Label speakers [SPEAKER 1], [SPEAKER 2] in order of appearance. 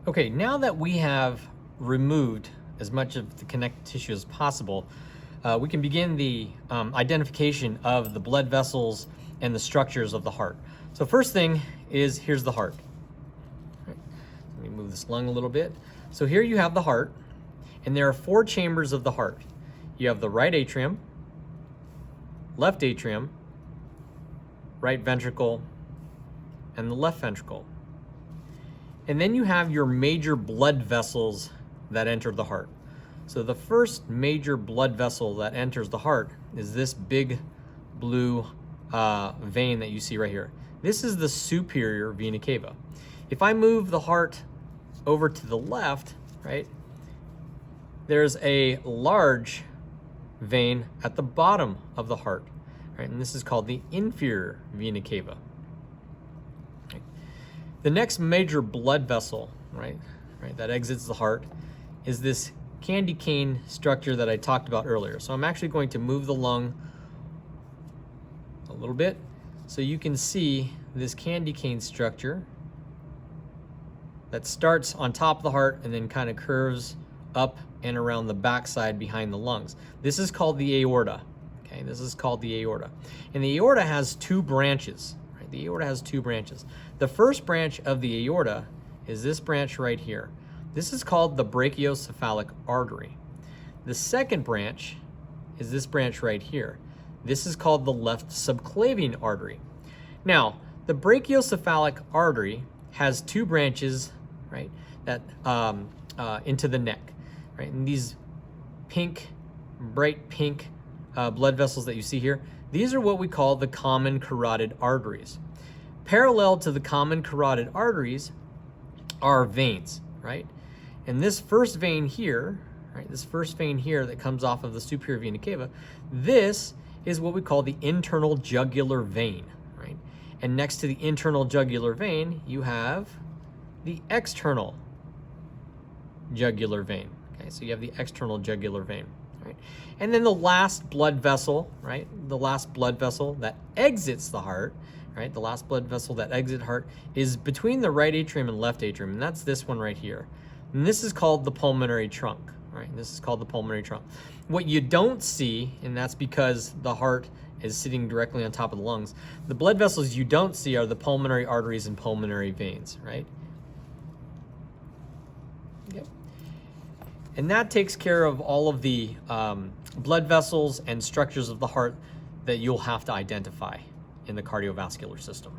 [SPEAKER 1] Okay, now that we have removed as much of the connective tissue as possible, we can begin the identification of the blood vessels and the structures of the heart. So first thing is, here's the heart. Right. Let me move this lung a little bit. So here you have the heart, and there are 4 chambers of the heart. You have the right atrium, left atrium, right ventricle, and the left ventricle. And then you have your major blood vessels that enter the heart. So the first major blood vessel that enters the heart is this big blue vein that you see right here. This is the superior vena cava. If I move the heart over to the left, right, there's a large vein at the bottom of the heart, right, and this is called the inferior vena cava. The next major blood vessel, right, that exits the heart is this candy cane structure that I talked about earlier. So I'm actually going to move the lung a little bit so you can see this candy cane structure that starts on top of the heart and then kind of curves up and around the backside behind the lungs. This is called the aorta. Okay, this is called the aorta. And the aorta has 2 branches. The aorta has 2 branches. The first branch of the aorta is this branch right here. This is called the brachiocephalic artery. The second branch is this branch right here. This is called the left subclavian artery. Now, the brachiocephalic artery has 2 branches, right, that into the neck, right? And these pink, bright pink blood vessels that you see here, these are what we call the common carotid arteries. Parallel to the common carotid arteries are veins, right? And this first vein here, right, this first vein here that comes off of the superior vena cava, this is what we call the internal jugular vein, right? And next to the internal jugular vein, you have the external jugular vein. Okay, so you have the external jugular vein, right? And then the last blood vessel, right? The last blood vessel that exits the heart, right? The last blood vessel that exits heart is between the right atrium and left atrium, and that's this one right here. And this is called the pulmonary trunk, right? This is called the pulmonary trunk. What you don't see, and that's because the heart is sitting directly on top of the lungs, the blood vessels you don't see are the pulmonary arteries and pulmonary veins, right? Okay. And that takes care of all of the blood vessels and structures of the heart that you'll have to identify in the cardiovascular system.